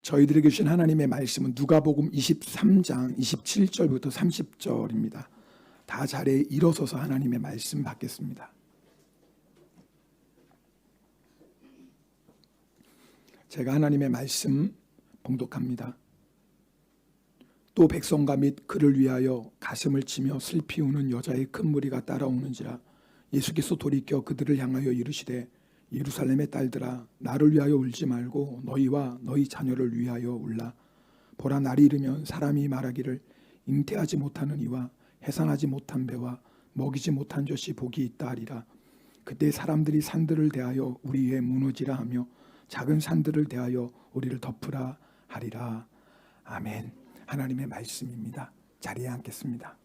저희들에게 주신 하나님의 말씀은 누가복음 23장 27절부터 30절입니다. 다 자리에 일어서서 하나님의 말씀 받겠습니다. 제가 하나님의 말씀 봉독합니다. 또 백성과 및 그를 위하여 가슴을 치며 슬피 우는 여자의 큰 무리가 따라오는지라. 예수께서 돌이켜 그들을 향하여 이르시되 예루살렘의 딸들아, 나를 위하여 울지 말고 너희와 너희 자녀를 위하여 울라. 보라, 날이 이르면 사람이 말하기를 잉태하지 못하는 이와 해산하지 못한 배와 먹이지 못한 젖이 복이 있다 하리라. 그때 사람들이 산들을 대하여 우리 위에 무너지라 하며 작은 산들을 대하여 우리를 덮으라 하리라. 아멘. 하나님의 말씀입니다. 자리에 앉겠습니다.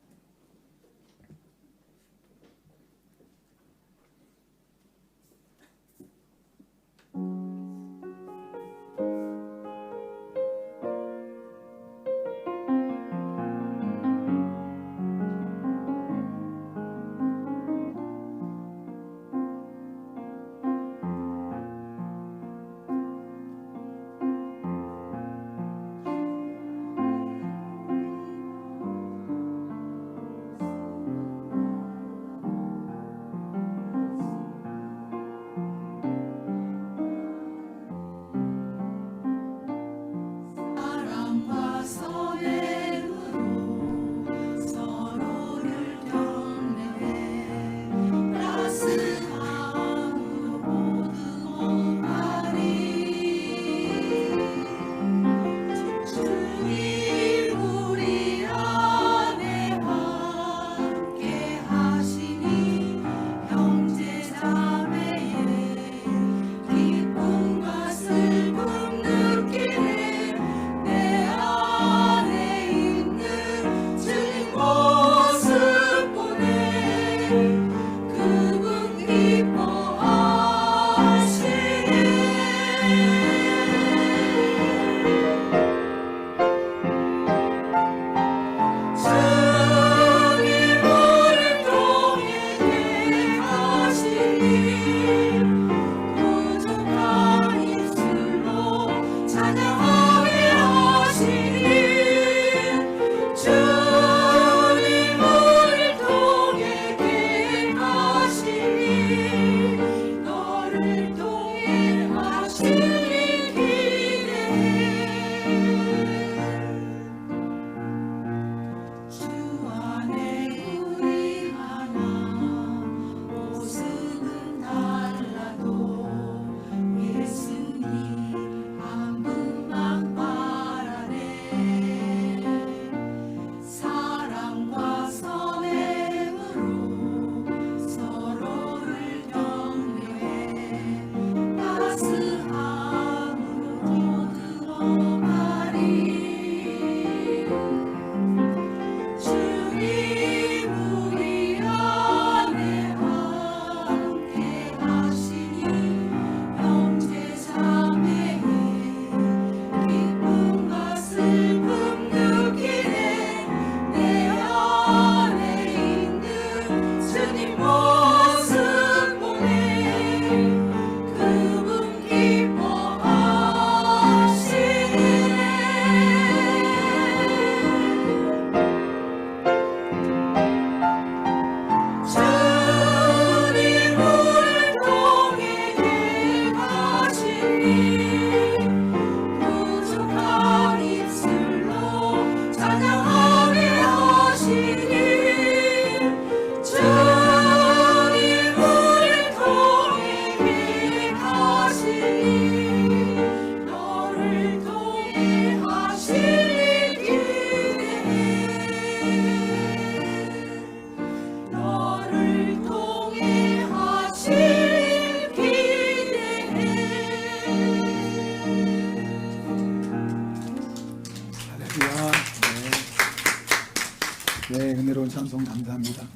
은혜로운 찬송 감사합니다.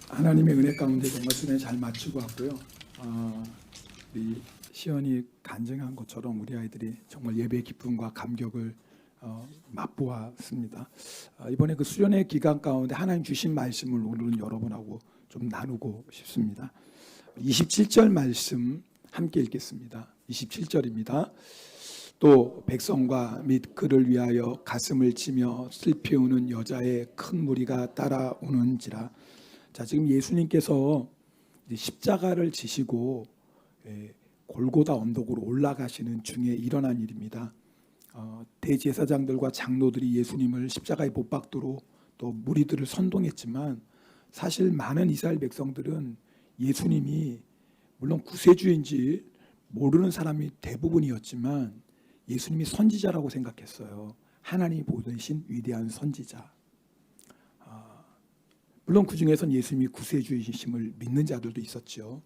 하나님의 은혜 가운데 정말 순회 잘 마치고 왔고요. 우리 시연이 간증한 것처럼 우리 아이들이 정말 예배의 기쁨과 감격을 맛보았습니다. 이번에 그 수련회 기간 가운데 하나님 주신 말씀을 오늘은 여러분하고 좀 나누고 싶습니다. 27절 말씀 함께 읽겠습니다. 27절입니다. 또 백성과 및 그를 위하여 가슴을 치며 슬피 우는 여자의 큰 무리가 따라오는지라. 자, 지금 예수님께서 이제 십자가를 지시고 골고다 언덕으로 올라가시는 중에 일어난 일입니다. 대제사장들과 장로들이 예수님을 십자가에 못 박도록 또 무리들을 선동했지만 사실 많은 이스라엘 백성들은 예수님이 물론 구세주인지 모르는 사람이 대부분이었지만 예수님이 선지자라고 생각했어요. 하나님이 보내신 위대한 선지자. 물론 그 중에선 예수님이 구세주이심을 믿는 자들도 있었죠.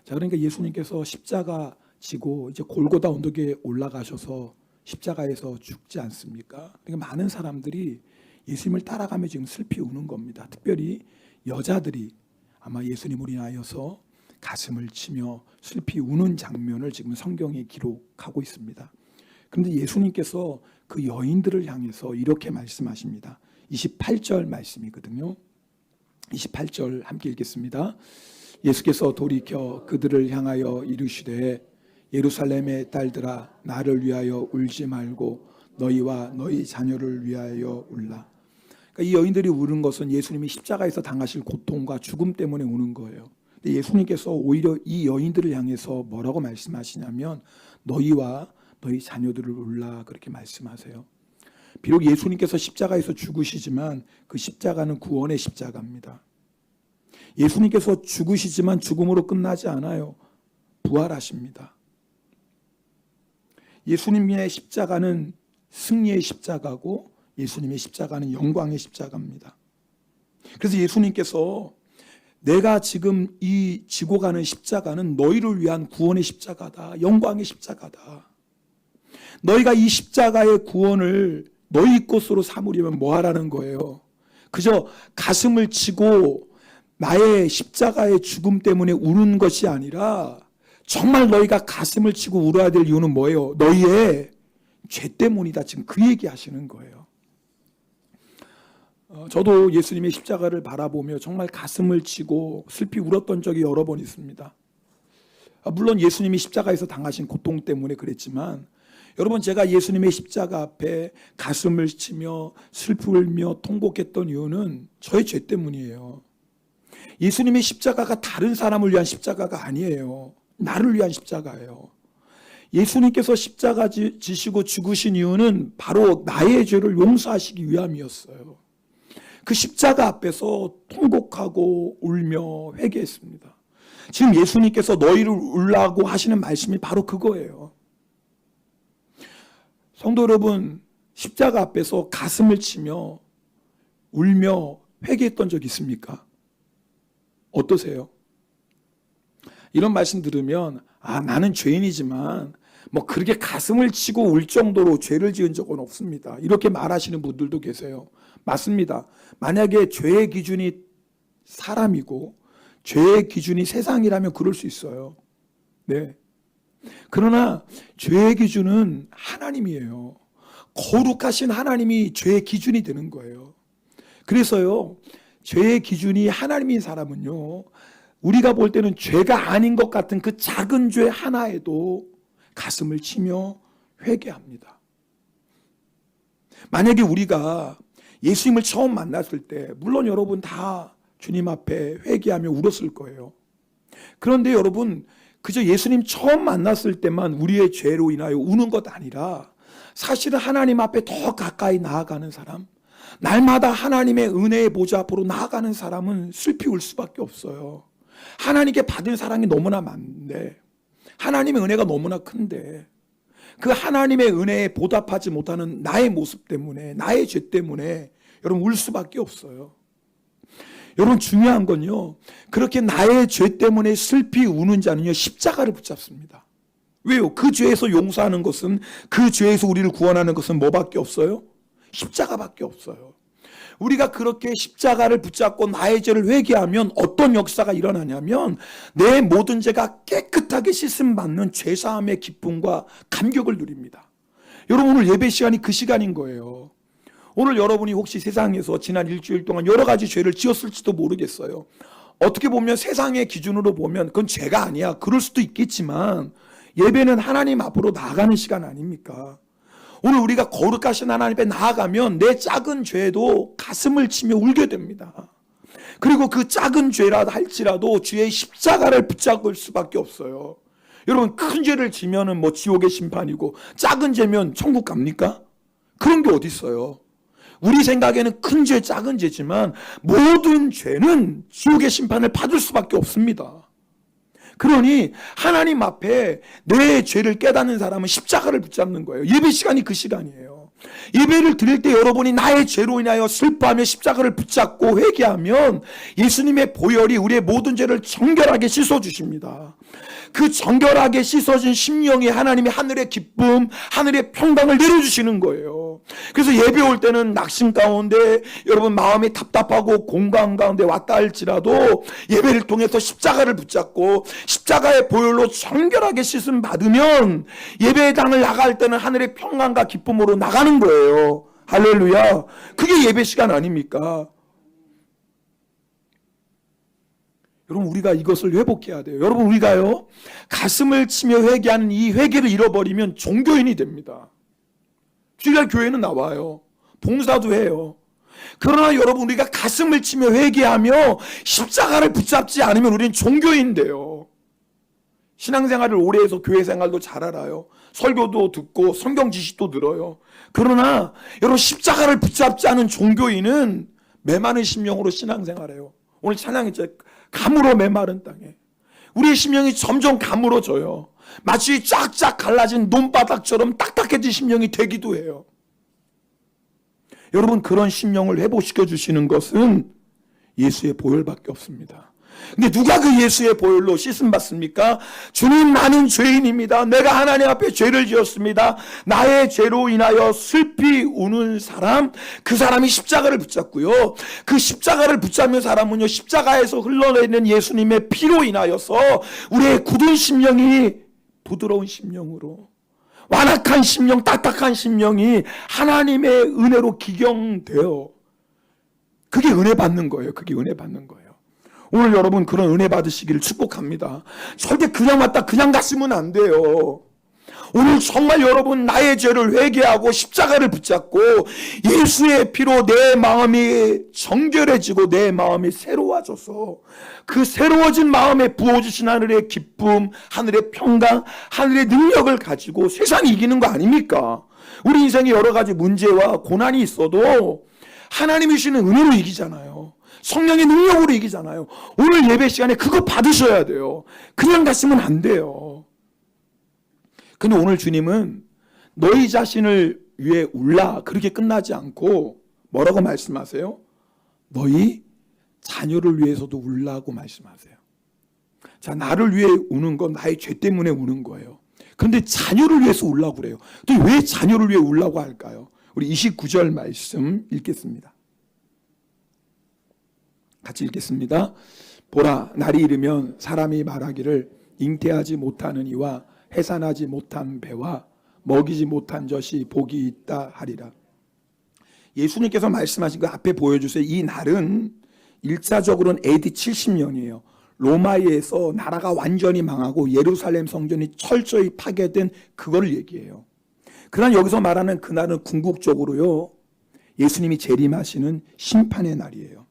자, 그러니까 예수님께서 십자가 지고 이제 골고다 언덕에 올라가셔서 십자가에서 죽지 않습니까? 그러니까 많은 사람들이 예수님을 따라가며 지금 슬피 우는 겁니다. 특별히 여자들이 아마 예수님을 인하여서 가슴을 치며 슬피 우는 장면을 지금 성경에 기록하고 있습니다. 그런데 예수님께서 그 여인들을 향해서 이렇게 말씀하십니다. 28절 말씀이거든요. 28절 함께 읽겠습니다. 예수께서 돌이켜 그들을 향하여 이르시되 예루살렘의 딸들아 나를 위하여 울지 말고 너희와 너희 자녀를 위하여 울라. 그러니까 이 여인들이 우는 것은 예수님이 십자가에서 당하실 고통과 죽음 때문에 우는 거예요. 근데 예수님께서 오히려 이 여인들을 향해서 뭐라고 말씀하시냐면 너희와 너희 자녀들을 울라 그렇게 말씀하세요. 비록 예수님께서 십자가에서 죽으시지만 그 십자가는 구원의 십자가입니다. 예수님께서 죽으시지만 죽음으로 끝나지 않아요. 부활하십니다. 예수님의 십자가는 승리의 십자가고 예수님의 십자가는 영광의 십자가입니다. 그래서 예수님께서 내가 지금 이 지고 가는 십자가는 너희를 위한 구원의 십자가다. 영광의 십자가다. 너희가 이 십자가의 구원을 너희 것으로 삼으려면 뭐 하라는 거예요? 그저 가슴을 치고 나의 십자가의 죽음 때문에 우는 것이 아니라 정말 너희가 가슴을 치고 울어야 될 이유는 뭐예요? 너희의 죄 때문이다. 지금 그 얘기 하시는 거예요. 저도 예수님의 십자가를 바라보며 정말 가슴을 치고 슬피 울었던 적이 여러 번 있습니다. 물론 예수님이 십자가에서 당하신 고통 때문에 그랬지만 여러분, 제가 예수님의 십자가 앞에 가슴을 치며 슬피 울며 통곡했던 이유는 저의 죄 때문이에요. 예수님의 십자가가 다른 사람을 위한 십자가가 아니에요. 나를 위한 십자가예요. 예수님께서 십자가 지시고 죽으신 이유는 바로 나의 죄를 용서하시기 위함이었어요. 그 십자가 앞에서 통곡하고 울며 회개했습니다. 지금 예수님께서 너희를 울라고 하시는 말씀이 바로 그거예요. 성도 여러분, 십자가 앞에서 가슴을 치며 울며 회개했던 적 있습니까? 어떠세요? 이런 말씀 들으면 나는 죄인이지만 뭐 그렇게 가슴을 치고 울 정도로 죄를 지은 적은 없습니다. 이렇게 말하시는 분들도 계세요. 맞습니다. 만약에 죄의 기준이 사람이고 죄의 기준이 세상이라면 그럴 수 있어요. 네. 그러나 죄의 기준은 하나님이에요. 거룩하신 하나님이 죄의 기준이 되는 거예요. 그래서요, 죄의 기준이 하나님인 사람은요, 우리가 볼 때는 죄가 아닌 것 같은 그 작은 죄 하나에도 가슴을 치며 회개합니다. 만약에 우리가 예수님을 처음 만났을 때 물론 여러분 다 주님 앞에 회개하며 울었을 거예요. 그런데 여러분, 그저 예수님 처음 만났을 때만 우리의 죄로 인하여 우는 것 아니라 사실은 하나님 앞에 더 가까이 나아가는 사람, 날마다 하나님의 은혜의 보좌 앞으로 나아가는 사람은 슬피 울 수밖에 없어요. 하나님께 받은 사랑이 너무나 많은데, 하나님의 은혜가 너무나 큰데 그 하나님의 은혜에 보답하지 못하는 나의 모습 때문에, 나의 죄 때문에 여러분 울 수밖에 없어요. 여러분, 중요한 건요, 그렇게 나의 죄 때문에 슬피 우는 자는요 십자가를 붙잡습니다. 왜요? 그 죄에서 용서하는 것은, 그 죄에서 우리를 구원하는 것은 뭐밖에 없어요? 십자가밖에 없어요. 우리가 그렇게 십자가를 붙잡고 나의 죄를 회개하면 어떤 역사가 일어나냐면 내 모든 죄가 깨끗하게 씻음받는 죄사함의 기쁨과 감격을 누립니다. 여러분, 오늘 예배 시간이 그 시간인 거예요. 오늘 여러분이 혹시 세상에서 지난 일주일 동안 여러 가지 죄를 지었을지도 모르겠어요. 어떻게 보면 세상의 기준으로 보면 그건 죄가 아니야, 그럴 수도 있겠지만 예배는 하나님 앞으로 나아가는 시간 아닙니까? 오늘 우리가 거룩하신 하나님 앞에 나아가면 내 작은 죄도 가슴을 치며 울게 됩니다. 그리고 그 작은 죄라 할지라도 주의 십자가를 붙잡을 수밖에 없어요. 여러분, 큰 죄를 지면은 뭐 지옥의 심판이고 작은 죄면 천국 갑니까? 그런 게 어디 있어요? 우리 생각에는 큰 죄, 작은 죄지만 모든 죄는 지옥의 심판을 받을 수밖에 없습니다. 그러니 하나님 앞에 내 죄를 깨닫는 사람은 십자가를 붙잡는 거예요. 예배 시간이 그 시간이에요. 예배를 드릴 때 여러분이 나의 죄로 인하여 슬퍼하며 십자가를 붙잡고 회개하면 예수님의 보혈이 우리의 모든 죄를 정결하게 씻어주십니다. 그 정결하게 씻어진 심령이 하나님의 하늘의 기쁨, 하늘의 평강을 내려주시는 거예요. 그래서 예배 올 때는 낙심 가운데 여러분 마음이 답답하고 공강 가운데 왔다 할지라도 예배를 통해서 십자가를 붙잡고 십자가의 보혈로 정결하게 씻음 받으면 예배당을 나갈 때는 하늘의 평강과 기쁨으로 나가는 거예요. 할렐루야. 그게 예배 시간 아닙니까? 여러분, 우리가 이것을 회복해야 돼요. 여러분, 우리가요 가슴을 치며 회개하는 이 회개를 잃어버리면 종교인이 됩니다. 주일날 교회는 나와요. 봉사도 해요. 그러나 여러분, 우리가 가슴을 치며 회개하며 십자가를 붙잡지 않으면 우리는 종교인 돼요. 신앙생활을 오래 해서 교회 생활도 잘 알아요. 설교도 듣고 성경 지식도 들어요. 그러나 여러분, 십자가를 붙잡지 않은 종교인은 메마른 심령으로 신앙생활해요. 오늘 찬양했죠. 감으로 메마른 땅에 우리의 심령이 점점 가물어져요. 마치 쫙쫙 갈라진 논바닥처럼 딱딱해진 심령이 되기도 해요. 여러분, 그런 심령을 회복시켜 주시는 것은 예수의 보혈밖에 없습니다. 근데 누가 그 예수의 보혈로 씻음 받습니까? 주님, 나는 죄인입니다. 내가 하나님 앞에 죄를 지었습니다. 나의 죄로 인하여 슬피 우는 사람, 그 사람이 십자가를 붙잡고요. 그 십자가를 붙잡는 사람은요, 십자가에서 흘러내리는 예수님의 피로 인하여서 우리의 굳은 심령이 부드러운 심령으로, 완악한 심령, 딱딱한 심령이 하나님의 은혜로 기경되어, 그게 은혜 받는 거예요. 그게 은혜 받는 거예요. 오늘 여러분, 그런 은혜 받으시기를 축복합니다. 절대 그냥 왔다 그냥 갔으면 안 돼요. 오늘 정말 여러분, 나의 죄를 회개하고 십자가를 붙잡고 예수의 피로 내 마음이 정결해지고 내 마음이 새로워져서 그 새로워진 마음에 부어주신 하늘의 기쁨, 하늘의 평강, 하늘의 능력을 가지고 세상이 이기는 거 아닙니까? 우리 인생에 여러 가지 문제와 고난이 있어도 하나님이 주시는 은혜로 이기잖아요. 성령의 능력으로 이기잖아요. 오늘 예배 시간에 그거 받으셔야 돼요. 그냥 갔으면 안 돼요. 근데 오늘 주님은 너희 자신을 위해 울라, 그렇게 끝나지 않고 뭐라고 말씀하세요? 너희 자녀를 위해서도 울라고 말씀하세요. 자, 나를 위해 우는 건 나의 죄 때문에 우는 거예요. 그런데 자녀를 위해서 울라고 그래요. 또 왜 자녀를 위해 울라고 할까요? 우리 29절 말씀 읽겠습니다. 같이 읽겠습니다. 보라, 날이 이르면 사람이 말하기를 잉태하지 못하는 이와 해산하지 못한 배와 먹이지 못한 젖이 복이 있다 하리라. 예수님께서 말씀하신 거 앞에 보여주세요. 이 날은 일차적으로는 AD 70년이에요. 로마에서 나라가 완전히 망하고 예루살렘 성전이 철저히 파괴된 그거를 얘기해요. 그러나 여기서 말하는 그날은 궁극적으로요, 예수님이 재림하시는 심판의 날이에요.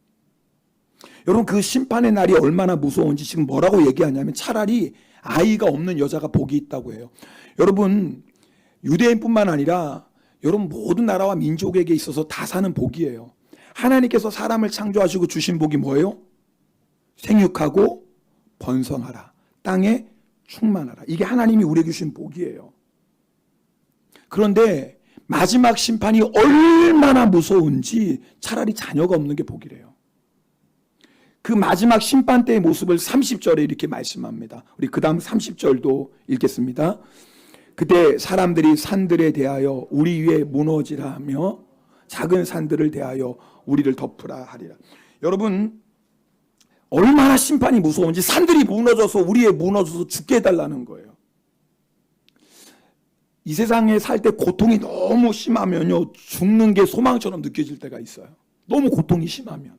여러분, 그 심판의 날이 얼마나 무서운지 지금 뭐라고 얘기하냐면 차라리 아이가 없는 여자가 복이 있다고 해요. 여러분, 유대인뿐만 아니라 여러분 모든 나라와 민족에게 있어서 다 사는 복이에요. 하나님께서 사람을 창조하시고 주신 복이 뭐예요? 생육하고 번성하라, 땅에 충만하라. 이게 하나님이 우리에게 주신 복이에요. 그런데 마지막 심판이 얼마나 무서운지 차라리 자녀가 없는 게 복이래요. 그 마지막 심판 때의 모습을 30절에 이렇게 말씀합니다. 우리 그 다음 30절도 읽겠습니다. 그때 사람들이 산들에 대하여 우리 위에 무너지라 하며 작은 산들을 대하여 우리를 덮으라 하리라. 여러분, 얼마나 심판이 무서운지 산들이 무너져서 우리에 무너져서 죽게 해달라는 거예요. 이 세상에 살 때 고통이 너무 심하면요, 죽는 게 소망처럼 느껴질 때가 있어요. 너무 고통이 심하면.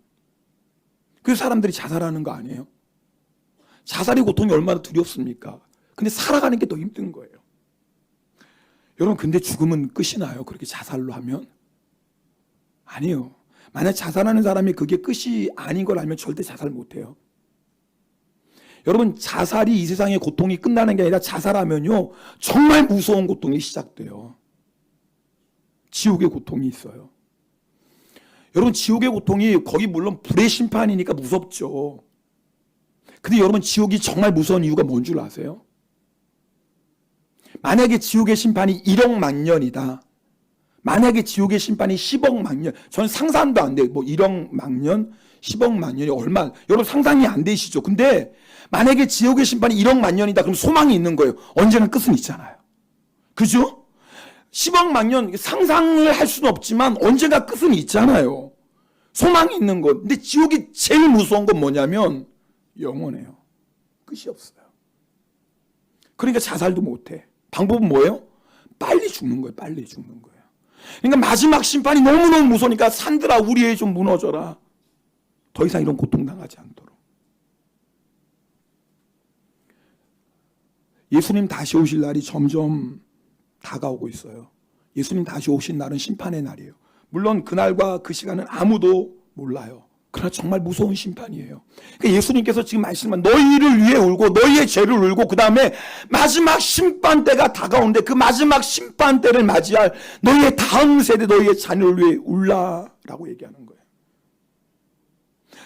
그래서 사람들이 자살하는 거 아니에요? 자살의 고통이 얼마나 두렵습니까? 근데 살아가는 게 더 힘든 거예요. 여러분, 근데 죽음은 끝이 나요? 그렇게 자살로 하면? 아니에요. 만약 자살하는 사람이 그게 끝이 아닌 걸 알면 절대 자살 못해요. 여러분, 자살이 이 세상의 고통이 끝나는 게 아니라 자살하면요 정말 무서운 고통이 시작돼요. 지옥의 고통이 있어요. 여러분, 지옥의 고통이 거기 물론 불의 심판이니까 무섭죠. 근데 여러분, 지옥이 정말 무서운 이유가 뭔 줄 아세요? 만약에 지옥의 심판이 1억 만년이다. 만약에 지옥의 심판이 10억 만년, 전 상상도 안 돼요. 뭐 1억 만년, 10억 만년이 얼마, 여러분 상상이 안 되시죠? 근데 만약에 지옥의 심판이 1억 만년이다. 그럼 소망이 있는 거예요. 언제나 끝은 있잖아요. 그죠? 10억 만년 상상을 할 수는 없지만 언젠가 끝은 있잖아요. 소망이 있는 것. 근데 지옥이 제일 무서운 건 뭐냐면 영원해요. 끝이 없어요. 그러니까 자살도 못해. 방법은 뭐예요? 빨리 죽는 거예요. 빨리 죽는 거예요. 그러니까 마지막 심판이 너무너무 무서우니까 산들아 우리 애 좀 무너져라. 더 이상 이런 고통당하지 않도록. 예수님 다시 오실 날이 점점 다가오고 있어요. 예수님 다시 오신 날은 심판의 날이에요. 물론 그날과 그 시간은 아무도 몰라요. 그러나 정말 무서운 심판이에요. 그러니까 예수님께서 지금 말씀한 너희를 위해 울고 너희의 죄를 울고 그 다음에 마지막 심판 때가 다가오는데 그 마지막 심판 때를 맞이할 너희의 다음 세대 너희의 자녀를 위해 울라라고 얘기하는 거예요.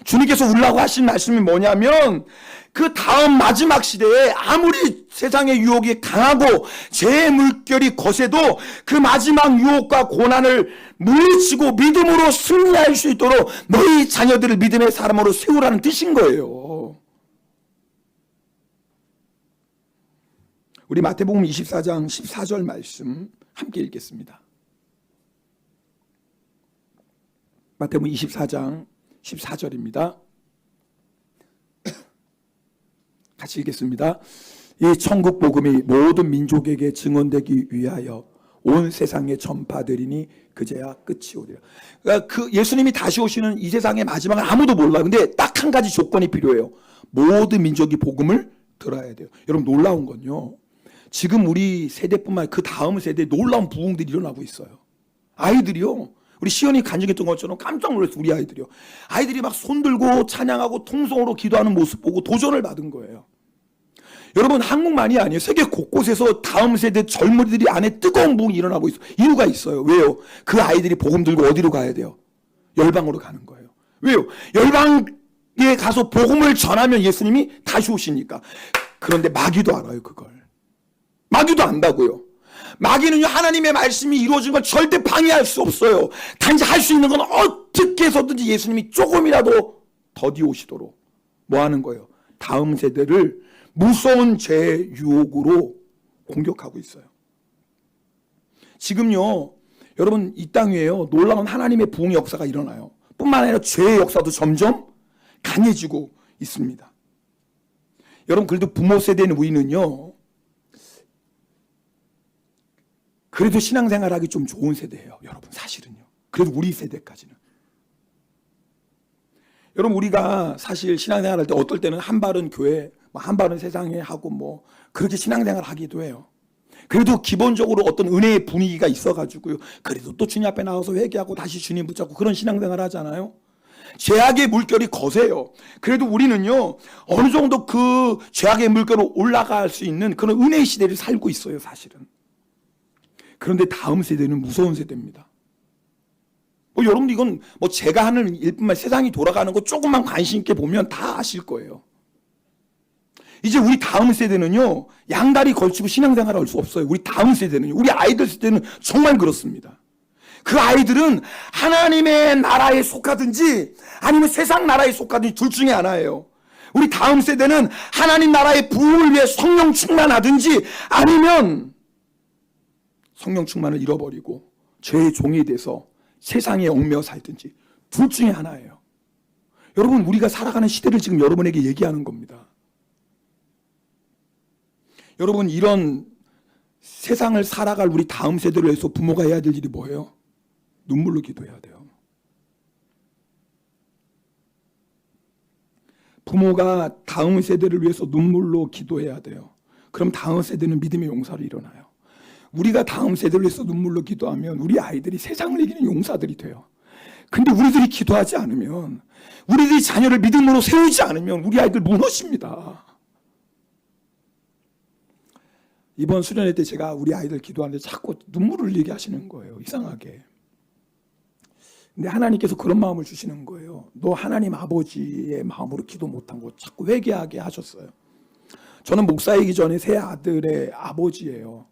주님께서 울라고 하신 말씀이 뭐냐면 그 다음 마지막 시대에 아무리 세상의 유혹이 강하고 죄의 물결이 거세도 그 마지막 유혹과 고난을 물리치고 믿음으로 승리할 수 있도록 너희 자녀들을 믿음의 사람으로 세우라는 뜻인 거예요. 우리 마태복음 24장 14절 말씀 함께 읽겠습니다. 마태복음 24장 14절입니다. 같이 읽겠습니다. 이 천국 복음이 모든 민족에게 증언되기 위하여 온 세상에 전파되리니 그제야 끝이 오리라. 그러니까 그 예수님이 다시 오시는 이 세상의 마지막은 아무도 몰라요. 근데 딱 한 가지 조건이 필요해요. 모든 민족이 복음을 들어야 돼요. 여러분, 놀라운 건요, 지금 우리 세대뿐만 아니라 그 다음 세대에 놀라운 부흥들이 일어나고 있어요. 아이들이요, 우리 시연이 간증했던 것처럼 깜짝 놀랐어요. 우리 아이들이요. 아이들이 막 손들고 찬양하고 통성으로 기도하는 모습 보고 도전을 받은 거예요. 여러분, 한국만이 아니에요. 세계 곳곳에서 다음 세대 젊은이들이 안에 뜨거운 부흥이 일어나고 있어요. 이유가 있어요. 왜요? 그 아이들이 복음 들고 어디로 가야 돼요? 열방으로 가는 거예요. 왜요? 열방에 가서 복음을 전하면 예수님이 다시 오시니까. 그런데 마귀도 알아요, 그걸. 마귀도 안다고요. 마귀는요, 하나님의 말씀이 이루어진 걸 절대 방해할 수 없어요. 단지 할 수 있는 건 어떻게 해서든지 예수님이 조금이라도 더디 오시도록 뭐 하는 거예요? 다음 세대를 무서운 죄의 유혹으로 공격하고 있어요. 지금요, 여러분, 이 땅 위에요, 놀라운 하나님의 부흥의 역사가 일어나요. 뿐만 아니라 죄의 역사도 점점 강해지고 있습니다. 여러분, 그래도 부모 세대는 우리는요, 그래도 신앙생활하기 좀 좋은 세대예요. 여러분, 사실은요. 그래도 우리 세대까지는. 여러분, 우리가 사실 신앙생활할 때 어떨 때는 한 발은 교회, 한 발은 세상에 하고 뭐 그렇게 신앙생활 하기도 해요. 그래도 기본적으로 어떤 은혜의 분위기가 있어가지고요, 그래도 또 주님 앞에 나와서 회개하고 다시 주님 붙잡고 그런 신앙생활 하잖아요. 죄악의 물결이 거세요. 그래도 우리는요, 어느 정도 그 죄악의 물결로 올라갈 수 있는 그런 은혜의 시대를 살고 있어요, 사실은. 그런데 다음 세대는 무서운 세대입니다. 여러분, 이건 뭐 제가 하는 일뿐만 세상이 돌아가는 거 조금만 관심 있게 보면 다 아실 거예요. 이제 우리 다음 세대는요, 양다리 걸치고 신앙생활을 할 수 없어요. 우리 다음 세대는요, 우리 아이들 세대는 정말 그렇습니다. 그 아이들은 하나님의 나라에 속하든지 아니면 세상 나라에 속하든지 둘 중에 하나예요. 우리 다음 세대는 하나님 나라의 부흥을 위해 성령 충만하든지 아니면 성령 충만을 잃어버리고 죄의 종이 돼서 세상에 얽매여 살든지 둘 중에 하나예요. 여러분, 우리가 살아가는 시대를 지금 여러분에게 얘기하는 겁니다. 여러분, 이런 세상을 살아갈 우리 다음 세대를 위해서 부모가 해야 될 일이 뭐예요? 눈물로 기도해야 돼요. 부모가 다음 세대를 위해서 눈물로 기도해야 돼요. 그럼 다음 세대는 믿음의 용사로 일어나요. 우리가 다음 세대를 위해서 눈물로 기도하면 우리 아이들이 세상을 이기는 용사들이 돼요. 근데 우리들이 기도하지 않으면, 우리들이 자녀를 믿음으로 세우지 않으면 우리 아이들 무너집니다. 이번 수련회 때 제가 우리 아이들 기도하는데 자꾸 눈물을 흘리게 하시는 거예요. 이상하게. 근데 하나님께서 그런 마음을 주시는 거예요. 너 하나님 아버지의 마음으로 기도 못한 거 자꾸 회개하게 하셨어요. 저는 목사이기 전에 세 아들의 아버지예요.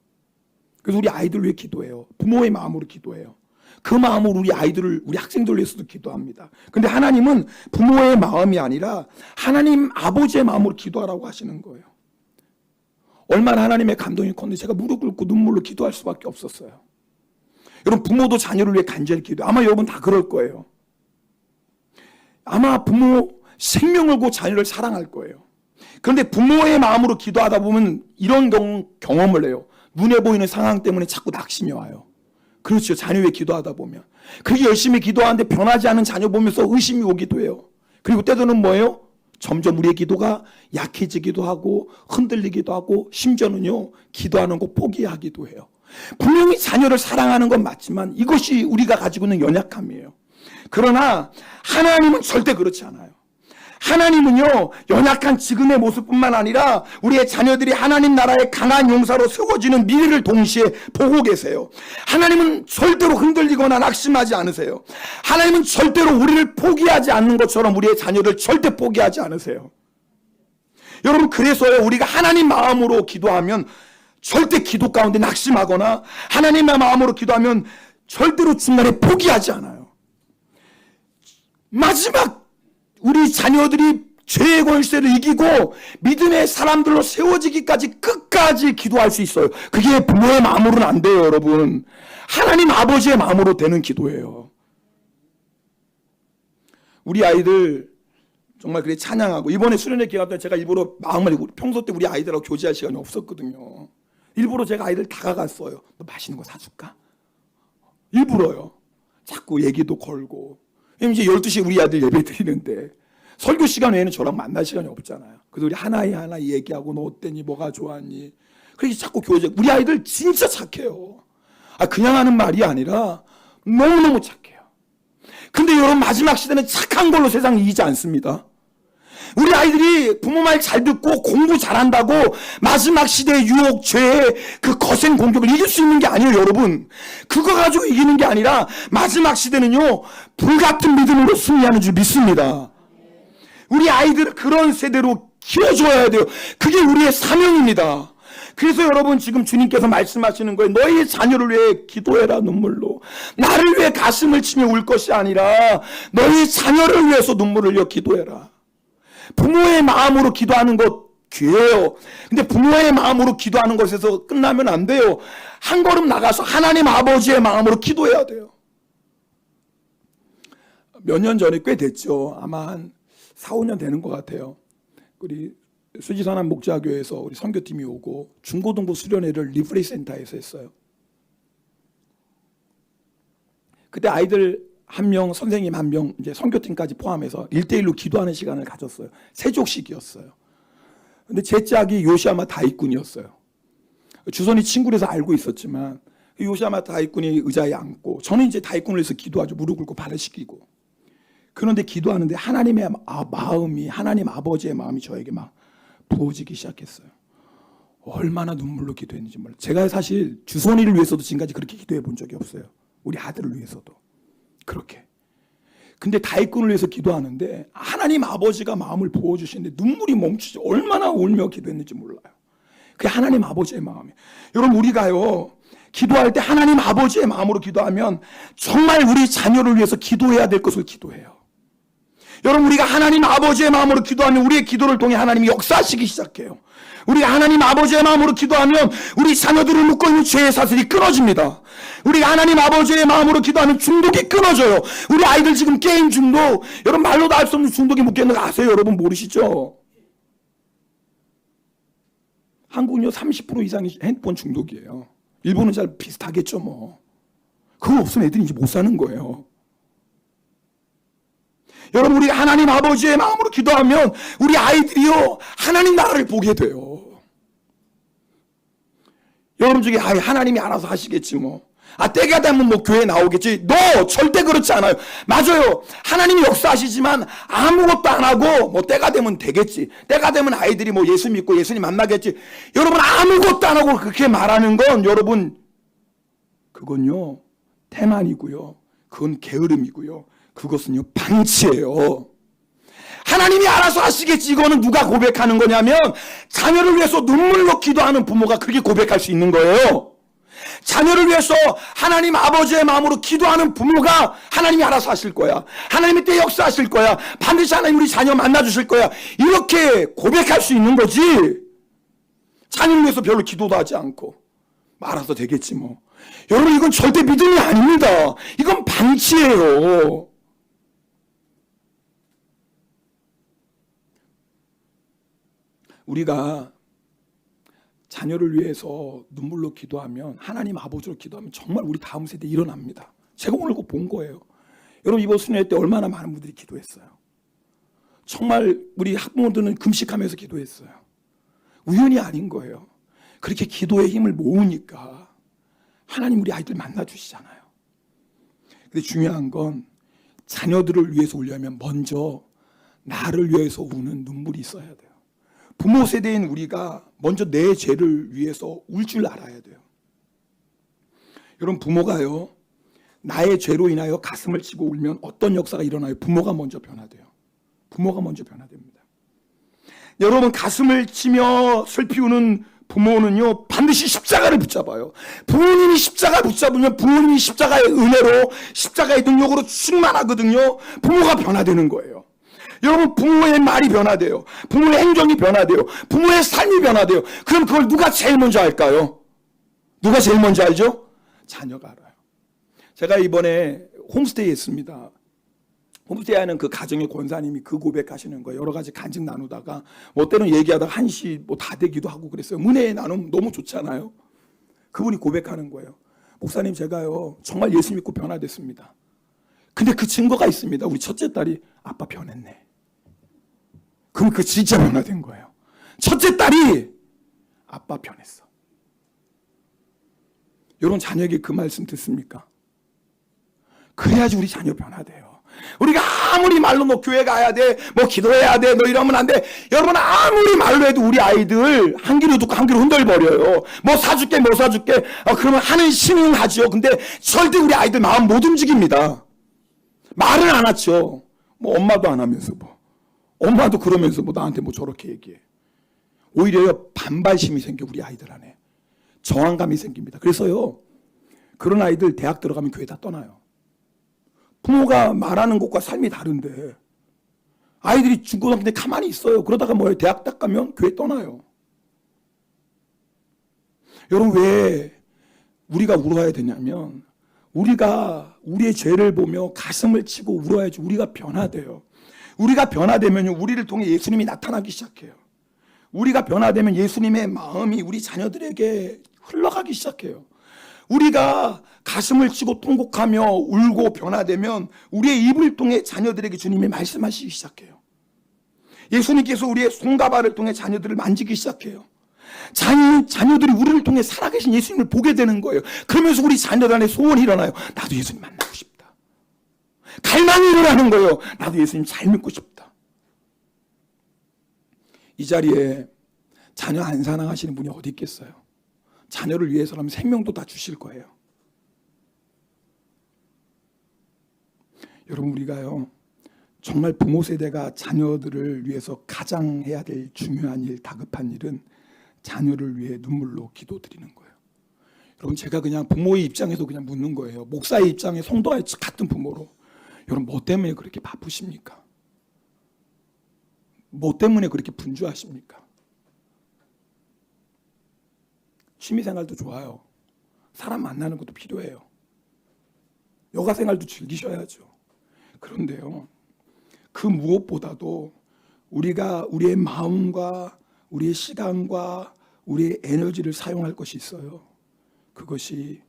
그래서 우리 아이들 위해 기도해요. 부모의 마음으로 기도해요. 그 마음으로 우리 아이들을, 우리 학생들 위해서도 기도합니다. 근데 하나님은 부모의 마음이 아니라 하나님 아버지의 마음으로 기도하라고 하시는 거예요. 얼마나 하나님의 감동이 컸는데 제가 무릎 꿇고 눈물로 기도할 수밖에 없었어요. 여러분, 부모도 자녀를 위해 간절히 기도해요. 아마 여러분 다 그럴 거예요. 아마 부모 생명을 고 자녀를 사랑할 거예요. 그런데 부모의 마음으로 기도하다 보면 이런 경험을 해요. 눈에 보이는 상황 때문에 자꾸 낙심이 와요. 그렇죠. 자녀 위해 기도하다 보면. 그렇게 열심히 기도하는데 변하지 않은 자녀 보면서 의심이 오기도 해요. 그리고 때로는 뭐예요? 점점 우리의 기도가 약해지기도 하고 흔들리기도 하고 심지어는요, 기도하는 거 포기하기도 해요. 분명히 자녀를 사랑하는 건 맞지만 이것이 우리가 가지고 있는 연약함이에요. 그러나 하나님은 절대 그렇지 않아요. 하나님은요, 연약한 지금의 모습뿐만 아니라 우리의 자녀들이 하나님 나라의 강한 용사로 세워지는 미래를 동시에 보고 계세요. 하나님은 절대로 흔들리거나 낙심하지 않으세요. 하나님은 절대로 우리를 포기하지 않는 것처럼 우리의 자녀를 절대 포기하지 않으세요. 여러분, 그래서요, 우리가 하나님 마음으로 기도하면 절대 기도 가운데 낙심하거나 하나님의 마음으로 기도하면 절대로 중간에 포기하지 않아요. 마지막 우리 자녀들이 죄의 권세를 이기고 믿음의 사람들로 세워지기까지 끝까지 기도할 수 있어요. 그게 부모의 마음으로는 안 돼요, 여러분. 하나님 아버지의 마음으로 되는 기도예요. 우리 아이들 정말 그래 찬양하고, 이번에 수련회 기간 때 제가 일부러 마음을, 평소 때 우리 아이들하고 교제할 시간이 없었거든요. 일부러 제가 아이들 다가갔어요. 너 맛있는 거 사줄까? 일부러요. 자꾸 얘기도 걸고. 이제 12시에 우리 아들 예배 드리는데 설교 시간 외에는 저랑 만날 시간이 없잖아요. 그래서 우리 하나 얘기하고, 너 어땠니? 뭐가 좋았니? 그렇게 자꾸 교제. 우리 아이들 진짜 착해요. 그냥 하는 말이 아니라 너무너무 착해요. 근데 여러분, 마지막 시대는 착한 걸로 세상이 이기지 않습니다. 우리 아이들이 부모 말 잘 듣고 공부 잘한다고 마지막 시대의 유혹, 죄의 그 거센 공격을 이길 수 있는 게 아니에요, 여러분. 그거 가지고 이기는 게 아니라 마지막 시대는요, 불같은 믿음으로 승리하는 줄 믿습니다. 우리 아이들을 그런 세대로 키워줘야 돼요. 그게 우리의 사명입니다. 그래서 여러분, 지금 주님께서 말씀하시는 거예요. 너희 자녀를 위해 기도해라, 눈물로. 나를 위해 가슴을 치며 울 것이 아니라 너희 자녀를 위해서 눈물을 흘려 기도해라. 부모의 마음으로 기도하는 것 귀해요. 근데 부모의 마음으로 기도하는 것에서 끝나면 안 돼요. 한 걸음 나가서 하나님 아버지의 마음으로 기도해야 돼요. 몇 년 전에 꽤 됐죠. 아마 한 4, 5년 되는 것 같아요. 우리 수지산암 목자교회에서 우리 선교팀이 오고 중고등부 수련회를 리프레시 센터에서 했어요. 그때 아이들 1명, 선생님 1명, 이제 선교팀까지 포함해서 1대1로 기도하는 시간을 가졌어요. 세족식이었어요. 근데 제 짝이 요시야마 다윗군이었어요. 주선이 친구라서 알고 있었지만 요시야마 다윗군이 의자에 앉고, 저는 이제 다윗군을 위해서 기도하죠. 무릎 꿇고 발을 씻기고. 그런데 기도하는데 하나님의 마음이, 하나님 아버지의 마음이 저에게 막 부어지기 시작했어요. 얼마나 눈물로 기도했는지 몰라요. 제가 사실 주선이를 위해서도 지금까지 그렇게 기도해 본 적이 없어요. 우리 아들을 위해서도 그렇게. 근데 다윗군을 위해서 기도하는데 하나님 아버지가 마음을 부어주시는데 눈물이 멈추지, 얼마나 울며 기도했는지 몰라요. 그게 하나님 아버지의 마음이에요. 여러분, 우리가요, 기도할 때 하나님 아버지의 마음으로 기도하면 정말 우리 자녀를 위해서 기도해야 될 것을 기도해요. 여러분, 우리가 하나님 아버지의 마음으로 기도하면 우리의 기도를 통해 하나님이 역사하시기 시작해요. 우리가 하나님 아버지의 마음으로 기도하면 우리 자녀들을 묶고 있는 죄의 사슬이 끊어집니다. 우리가 하나님 아버지의 마음으로 기도하면 중독이 끊어져요. 우리 아이들 지금 게임 중독, 여러분 말로도 알 수 없는 중독이 묶여있는 거 아세요? 여러분 모르시죠? 한국은요 30% 이상이 핸드폰 중독이에요. 일본은 잘 비슷하겠죠 뭐. 그거 없으면 애들이 이제 못 사는 거예요. 여러분, 우리가 하나님 아버지의 마음으로 기도하면 우리 아이들이요 하나님 나라를 보게 돼요. 여러분 중에 하나님이 알아서 하시겠지 뭐. 때가 되면 뭐 교회 나오겠지. 절대 그렇지 않아요. 맞아요. 하나님이 역사하시지만 아무것도 안 하고 뭐 때가 되면 되겠지. 때가 되면 아이들이 뭐 예수 믿고 예수님 만나겠지. 여러분 아무것도 안 하고 그렇게 말하는 건 여러분 그건요 태만이고요. 그건 게으름이고요. 그것은요 방치예요. 하나님이 알아서 하시겠지. 이거는 누가 고백하는 거냐면 자녀를 위해서 눈물로 기도하는 부모가 그렇게 고백할 수 있는 거예요. 자녀를 위해서 하나님 아버지의 마음으로 기도하는 부모가 하나님이 알아서 하실 거야. 하나님이 때 역사하실 거야. 반드시 하나님 우리 자녀 만나주실 거야. 이렇게 고백할 수 있는 거지. 자녀를 위해서 별로 기도도 하지 않고 알아서 되겠지 뭐. 여러분 이건 절대 믿음이 아닙니다. 이건 방치예요. 우리가 자녀를 위해서 눈물로 기도하면 하나님 아버지로 기도하면 정말 우리 다음 세대에 일어납니다. 제가 오늘 꼭 본 거예요. 여러분 이번 수련회 때 얼마나 많은 분들이 기도했어요. 정말 우리 학부모들은 금식하면서 기도했어요. 우연이 아닌 거예요. 그렇게 기도의 힘을 모으니까 하나님 우리 아이들 만나주시잖아요. 근데 중요한 건 자녀들을 위해서 울려면 먼저 나를 위해서 우는 눈물이 있어야 돼요. 부모 세대인 우리가 먼저 내 죄를 위해서 울 줄 알아야 돼요. 여러분 부모가요 나의 죄로 인하여 가슴을 치고 울면 어떤 역사가 일어나요? 부모가 먼저 변화돼요. 부모가 먼저 변화됩니다. 여러분 가슴을 치며 슬피 우는 부모는요 반드시 십자가를 붙잡아요. 부모님이 십자가 붙잡으면 부모님이 십자가의 은혜로 십자가의 능력으로 충만하거든요. 부모가 변화되는 거예요. 여러분 부모의 말이 변화돼요. 부모의 행정이 변화돼요. 부모의 삶이 변화돼요. 그럼 그걸 누가 제일 먼저 알까요? 누가 제일 먼저 알죠? 자녀가 알아요. 제가 이번에 홈스테이 했습니다. 홈스테이 하는 그 가정의 권사님이 그 고백하시는 거예요. 여러 가지 간증 나누다가 뭐 때는 얘기하다가 1시 뭐 다 되기도 하고 그랬어요. 은혜의 나눔 너무 좋잖아요. 그분이 고백하는 거예요. 목사님 제가요 정말 예수 믿고 변화됐습니다. 근데 그 증거가 있습니다. 우리 첫째 딸이 아빠 변했네. 그럼 그 진짜 변화된 거예요. 첫째 딸이 아빠 변했어. 여러분 자녀에게 그 말씀 듣습니까? 그래야지 우리 자녀 변화돼요. 우리가 아무리 말로 너 교회 가야 돼, 뭐 기도해야 돼, 너 이러면 안 돼. 여러분 아무리 말로 해도 우리 아이들 한 귀로 듣고 한 귀로 흔들버려요. 뭐 사줄게, 뭐 사줄게. 그러면 하는 신은 하죠. 근데 절대 우리 아이들 마음 못 움직입니다. 말은 안 하죠. 뭐 엄마도 안 하면서 뭐. 엄마도 그러면서 뭐 나한테 뭐 저렇게 얘기해. 오히려 반발심이 생겨 우리 아이들 안에. 저항감이 생깁니다. 그래서요. 그런 아이들 대학 들어가면 교회 다 떠나요. 부모가 말하는 것과 삶이 다른데 아이들이 중고등학교 때 가만히 있어요. 그러다가 뭐예요? 대학 딱 가면 교회 떠나요. 여러분 왜 우리가 울어야 되냐면 우리가 우리의 죄를 보며 가슴을 치고 울어야지 우리가 변화돼요. 우리가 변화되면 우리를 통해 예수님이 나타나기 시작해요. 우리가 변화되면 예수님의 마음이 우리 자녀들에게 흘러가기 시작해요. 우리가 가슴을 치고 통곡하며 울고 변화되면 우리의 입을 통해 자녀들에게 주님이 말씀하시기 시작해요. 예수님께서 우리의 손가발을 통해 자녀들을 만지기 시작해요. 자녀들이 우리를 통해 살아계신 예수님을 보게 되는 거예요. 그러면서 우리 자녀들 안에 소원이 일어나요. 나도 예수님 만나고 싶다. 갈망이 일어나는 거예요. 나도 예수님 잘 믿고 싶다. 이 자리에 자녀 안 사랑하시는 분이 어디 있겠어요? 자녀를 위해서라면 생명도 다 주실 거예요. 여러분 우리가요 정말 부모 세대가 자녀들을 위해서 가장 해야 될 중요한 일, 다급한 일은 자녀를 위해 눈물로 기도드리는 거예요. 여러분 제가 그냥 부모의 입장에서 그냥 묻는 거예요. 목사의 입장에 성도와 같은 부모로 여러분 뭐 때문에 그렇게 바쁘십니까? 뭐 때문에 그렇게 분주하십니까? 취미생활도 좋아요. 사람 만나는 것도 필요해요. 여가생활도 즐기셔야죠. 그런데요 그 무엇보다도 우리가 우리의 마음과 우리의 시간과 우리의 에너지를 사용할 것이 있어요. 그것이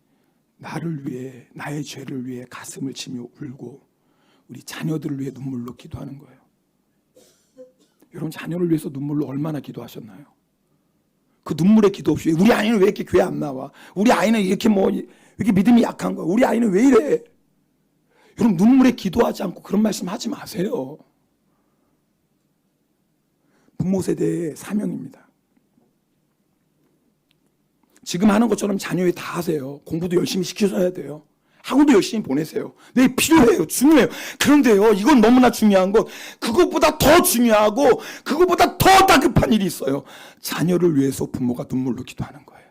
나를 위해 나의 죄를 위해 가슴을 치며 울고 우리 자녀들을 위해 눈물로 기도하는 거예요. 여러분 자녀를 위해서 눈물로 얼마나 기도하셨나요? 그 눈물의 기도 없이 우리 아이는 왜 이렇게 교회 안 나와? 우리 아이는 이렇게 이렇게 믿음이 약한 거야? 우리 아이는 왜 이래? 여러분, 눈물에 기도하지 않고 그런 말씀 하지 마세요. 부모 세대의 사명입니다. 지금 하는 것처럼 자녀에 다 하세요. 공부도 열심히 시키셔야 돼요. 학원도 열심히 보내세요. 네, 필요해요. 중요해요. 그런데요, 이건 너무나 중요한 건 그것보다 더 중요하고 그것보다 더 다급한 일이 있어요. 자녀를 위해서 부모가 눈물로 기도하는 거예요.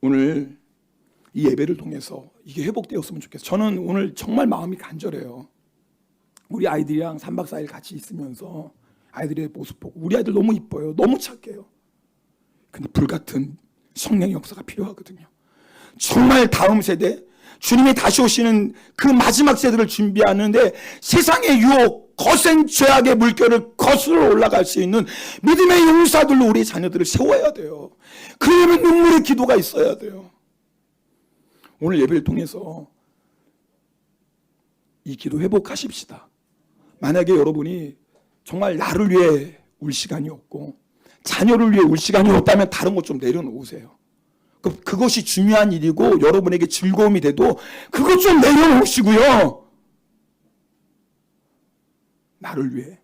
오늘 이 예배를 통해서 이게 회복되었으면 좋겠어요. 저는 오늘 정말 마음이 간절해요. 우리 아이들이랑 3박 4일 같이 있으면서 아이들의 모습 보고 우리 아이들 너무 이뻐요. 너무 착해요. 근데 불같은 성령의 역사가 필요하거든요. 정말 다음 세대, 주님이 다시 오시는 그 마지막 세대를 준비하는데 세상의 유혹, 거센 죄악의 물결을 거슬러 올라갈 수 있는 믿음의 용사들로 우리 자녀들을 세워야 돼요. 그러려면 눈물의 기도가 있어야 돼요. 오늘 예배를 통해서 이 기도 회복하십시다. 만약에 여러분이 정말 나를 위해 울 시간이 없고 자녀를 위해 울 시간이 없다면 다른 것 좀 내려놓으세요. 그것이 중요한 일이고 여러분에게 즐거움이 돼도 그것 좀 내려놓으시고요. 나를 위해,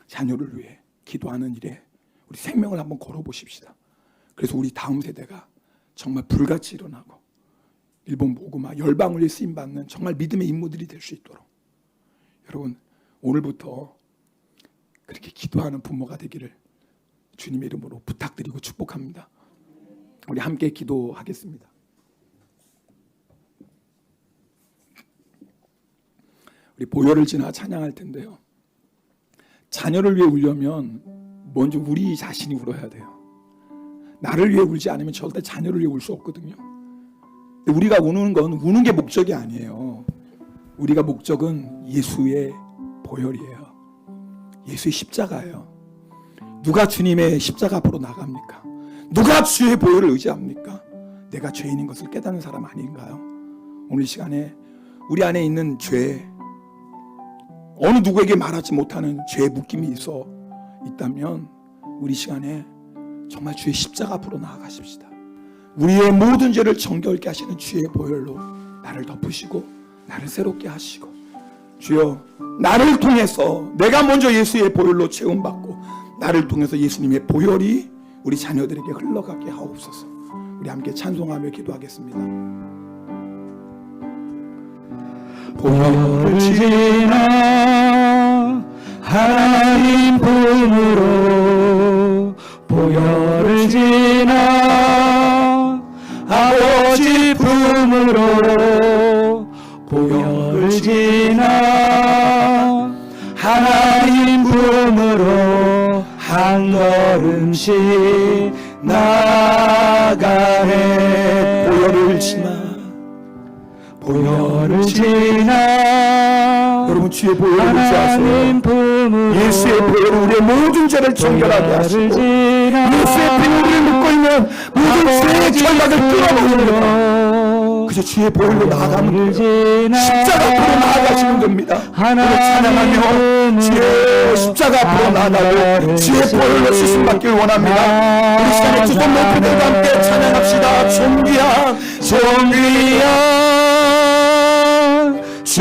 자녀를 위해 기도하는 일에 우리 생명을 한번 걸어보십시다. 그래서 우리 다음 세대가 정말 불같이 일어나고 일본 모구마 열방을 위해 쓰임받는 정말 믿음의 인물들이 될 수 있도록 여러분, 오늘부터 그렇게 기도하는 부모가 되기를 주님의 이름으로 부탁드리고 축복합니다. 우리 함께 기도하겠습니다. 우리 보혈을 지나 찬양할 텐데요. 자녀를 위해 울려면 먼저 우리 자신이 울어야 돼요. 나를 위해 울지 않으면 절대 자녀를 위해 울 수 없거든요. 우리가 우는 건 우는 게 목적이 아니에요. 우리가 목적은 예수의 보혈이에요. 예수의 십자가예요. 누가 주님의 십자가 앞으로 나갑니까? 누가 주의 보혈을 의지합니까? 내가 죄인인 것을 깨닫는 사람 아닌가요? 오늘 시간에 우리 안에 있는 죄, 어느 누구에게 말하지 못하는 죄의 묶임이 있어 있다면 우리 시간에 정말 주의 십자가 앞으로 나아가십시다. 우리의 모든 죄를 정결케 하시는 주의 보혈로 나를 덮으시고 나를 새롭게 하시고, 주여 나를 통해서 내가 먼저 예수의 보혈로 채움받고 나를 통해서 예수님의 보혈이 우리 자녀들에게 흘러가게 하옵소서. 우리 함께 찬송하며 기도하겠습니다. 보혈을 지나 하나님 품으로, 보혈을 지나 아버지 품으로, 보혈을 지나 하나님 품으로 한 걸음씩 나가네. 보혈을 지나, 보혈을 지나 여러분 주의 보혈을 의지하세요. 예수의 보혈은 우리의 모든 죄를 정결하게 하시고 예수의 피로 우리를 묶고 있는 모든 죄의 결박을 끊어버립니다. 그저 주의 보혈로 나아가면 돼요. 십자가 앞으로 나아가시는 겁니다. 오늘 찬양하며 주의 십자가 앞으로 나아가고 주의 보혈로 쓰심받길 원합니다. 우리 시간에 두 손 높이 들고 함께 찬양합시다. 존귀한 주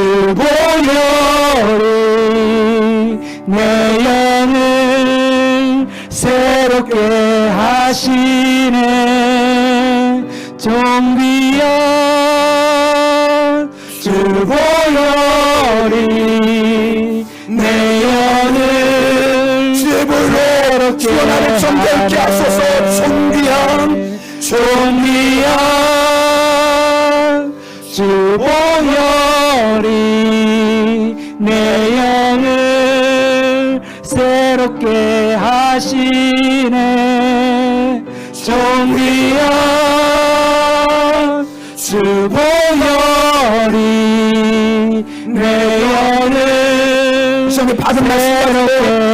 보혈이 내 영을 새롭게 하시네. 존귀한 주 보혈이 내 영을 주의 보혈로 주여 나를 정결케 하소서. 존귀한 주 보혈이 내 영을 새롭게 하시네. 존귀한 주 보혈이 내 영을 받은 말씀